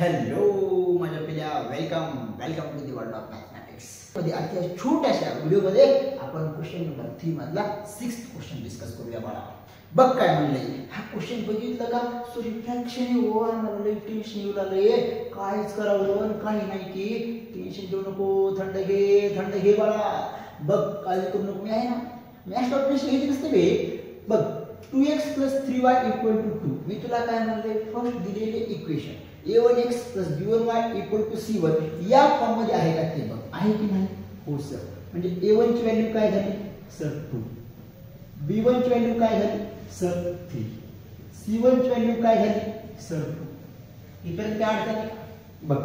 Hello माझ्या पिल्या, welcome to the world of mathematics. मध्ये आजच्या छोट्याशा व्हिडिओमध्ये आपण क्वेश्चन नंबर 3 मधला 6th क्वेश्चन डिस्कस करूया बाळा. बघ काय म्हणलंय, हा क्वेश्चन बघितलं का? सो रिफ्रॅक्शन ओव्हर मला लई टेन्शन येऊ लागले, काहीच करावं काही नाही की टेन्शन घेऊ नको, थंड घे बाळा. बघ काळजी करू नको, मी आहे ना, मॅथ्स टेन्शन घ्यायची नसते बे. बघ 2x + 3y = 2. मी तुला काय म्हणले, फर्स्ट दिलेले इक्वेशन a1x + b1y = c1 या फॉर्म मध्ये आहे का ते बघ. आहे की नाही? हो सर. म्हणजे a1 ची व्हॅल्यू काय झाली सर 2, b1 ची व्हॅल्यू काय झाली सर 3, c1 ची व्हॅल्यू काय झाली सर 2. इकडे काय अडचण आहे बघ.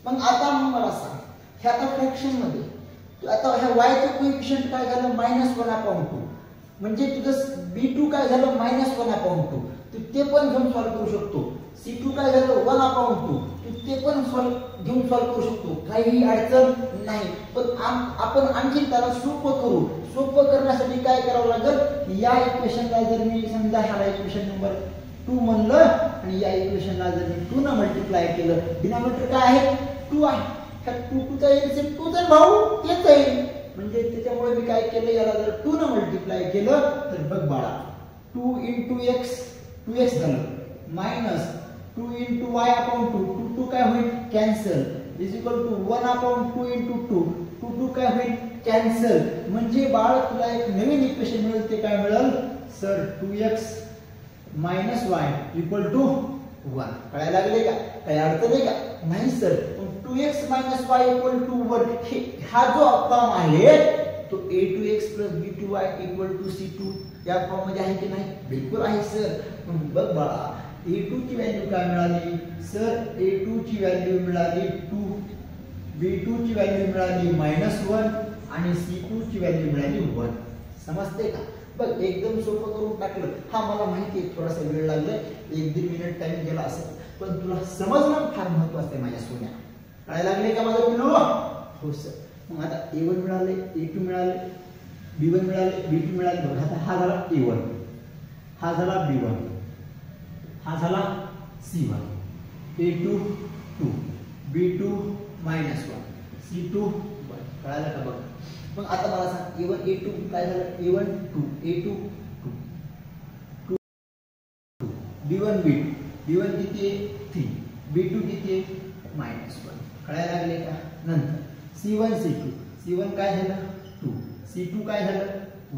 मग आता मला सांग, हे आता फ्रॅक्शन मध्ये आता ह्या y चं कोएफिशिएंट काय झालं -1/2, म्हणजे तुझं b2 काय झालं -1/2. तू ते पण घेऊन सॉल्व करू शकतो. c2 काय झालं 1/2, तू ते पण घेऊन सॉल्व करू शकतो, काही अडचण नाही. पण आपण आणखी त्याला सोपं करू. सोपं करण्यासाठी काय करावं लागेल, या इक्वेशनला जर मी समजा ह्याला इक्वेशन नंबर 2 म्हणलं आणि या इक्वेशनला जर मी 2 ने मल्टिप्लाय केलं, डिनॉमिनेटर काय आहे 2 आहे. ह्या 2 चा एलसीएम 2 चा भाऊ तेच आहे, म्हणजे त्याच्यामुळे मी काय केलं, याला जर 2 ने मल्टिप्लाय केलं तर बघ बाळा 2 × x 2x झालं मायनस 2 × y/2 2 काय होईल कॅन्सल = 1/2 × 2 2 काय होईल कॅन्सल. म्हणजे बाळ तुला एक नवीन इक्वेशन मिळेल, ते काय मिळेल सर 2x - y = 1. कळायला लागले का? काही अडचण आहे का? नाही सर. 2x - y = 1 हा जो फॉर्म आहे तो a2x + b2y = c2 या फॉर्म मध्ये आहे की नाही? बिलकुल आहे सर. मग बघ बाळा a2 ची व्हॅल्यू काय मिळाली सर, a2 ची व्हॅल्यू मिळाली 2, b2 ची व्हॅल्यू मिळाली -1 आणि c2 ची व्हॅल्यू मिळाली 1. समजते का? बघ एकदम सोपं करून टाकलं. हा मला माहिती आहे थोडासा वेळ लागला, 1-1.5 मिनिट टाइम गेला असेल, पण तुला समजणं फार महत्त्वाचं आहे माझ्या सोन्या. काय लागले का माझं पिल्लू? हो सर. मग आता a1 मिळाले, a2 मिळाले, b1 मिळाले, b2 मिळाले. बघ आता हा झाला a1, हा झाला b1, हा झाला c1, a2 2, b2 -1, c2 1. कळालं का? बघ मग आता मला सांग a1 a2 काय झालं, a1 2, a2 2, 2 b1 b2, b1 किती आहे 3, b2 किती आहे -1. कळायला लागले का? नंतर c1 c2, c1 काय झालं 2, c2 काय झालं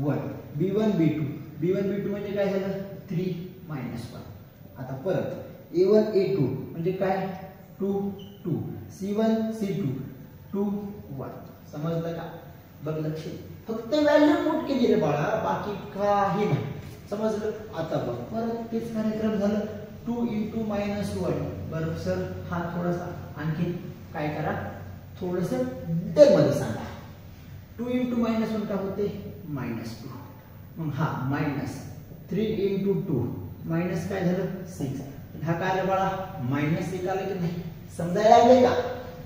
1, b1 b2, b1 b2 म्हणजे काय झालं 3 -1. आता परत a1 a2 म्हणजे काय 2 2, c1 c2 2 1. समजलं का? बघ लक्ष, फक्त व्हॅल्यू पुट केली रे बाळा, बाकी काही नाही. समजलं? आता बघ परत तेच कार्यक्रम झालं 2 × -1. बरोबर सर. हा थोडासा आणखी काय करा, थोडस डिटेल मध्ये सांगा. 2 × -1 काय होते -2. मग हा -3 × 2 मायनस काय झालं 6. हा काय आलं बाळा -1 आलं की नाही? समजायला लागले का?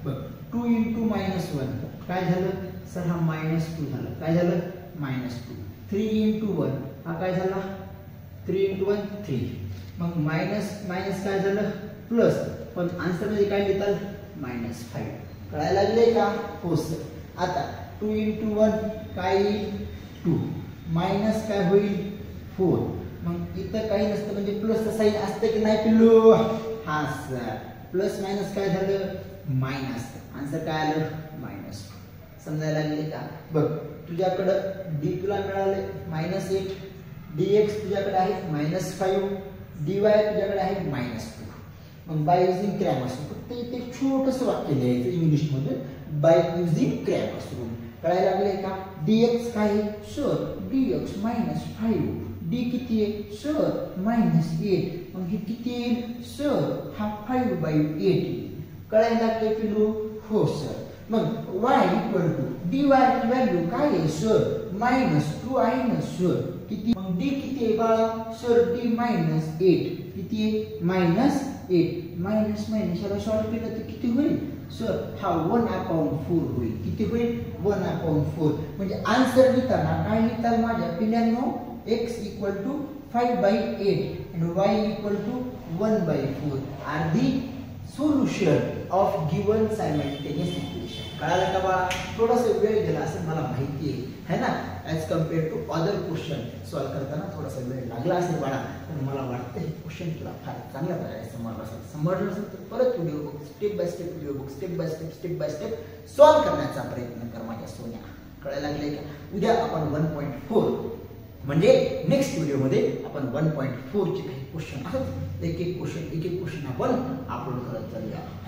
बघ 2 × -1 काय झालं सर, हा -2 झालं. काय झालं -2. 3 × 1 हा काय झाला 3 × 1 3. मग मायनस काय झालं प्लस, पण आन्सर मध्ये काय लिहिताल -5. कळायला लागले का? हो सर. आता 2 × 1 काय 2, मायनस काय होईल 4. मग इथं काही नसतं, म्हणजे प्लसचं साइन असतं की नाही पिल्लू? हा सर. प्लस मायनस काय झालं मायनस. आन्सर काय आलं -2. समजायला लागले का? बघ तुझ्याकडं d तुला मिळाले -8, dx तुझ्याकडे आहे -5, dy तुझ्याकडे आहे -2. मग बाय युजिंग क्रॅमर्स रूल, फक्त इथे एक छोटंसं वाक्य लिहायचं इंग्लिश मध्ये, बाय युजिंग क्रॅमर्स रूल. कळायला लागले का? dx काय आहे सर dx -5, d किती आहे सर -8. मग हे किती येईल सर, हा 5/8. कळायला लागले पिल्लू? हो सर. मग y = dy ची व्हॅल्यू काय आहे सर -2 आहे ना सर. किती? मग d किती आहे बाळा सर d -8. किती आहे -8. मायनस याला सॉल्व केलं तर किती होईल सर, हा 1/4 होईल. किती होईल 1/4. म्हणजे आन्सर लिहिताना काय लिहिताल माझ्या पिल्लांनो, x = 5/8 and y = 1/4. अर्धी solution of given simultaneous equation. कळालं का बाळा? थोडासा वेळ गेला असं मला माहिती आहे ना, as compare to other question solve करताना थोडासा वेळ लागला असेल बाळा, पण मला वाटतं हे क्वेश्चन तुला फार चांगल्या प्रकारे समजलं असेल तर परत व्हिडिओ बघ, स्टेप बाय स्टेप व्हिडिओ बघ, स्टेप बाय स्टेप सॉल्व्ह करण्याचा प्रयत्न कर माझ्या सोन्या. कळायला लागले का? उद्या आपण 1.4 म्हणजे नेक्स्ट व्हिडिओमध्ये आपण 1.4 चे काही क्वेश्चन आहेत, एक एक क्वेश्चन आपण अपलोड करत जाऊया.